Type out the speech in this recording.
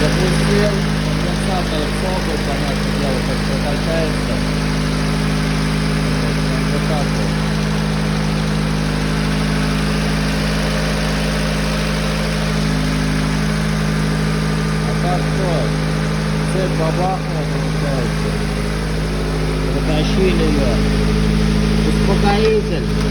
Запустил, конденсатор согнут, понятное дело, как прокачается. Вот так вот. А так что? Цепь бабахнула, получается. Затащили ее. Успокоитель.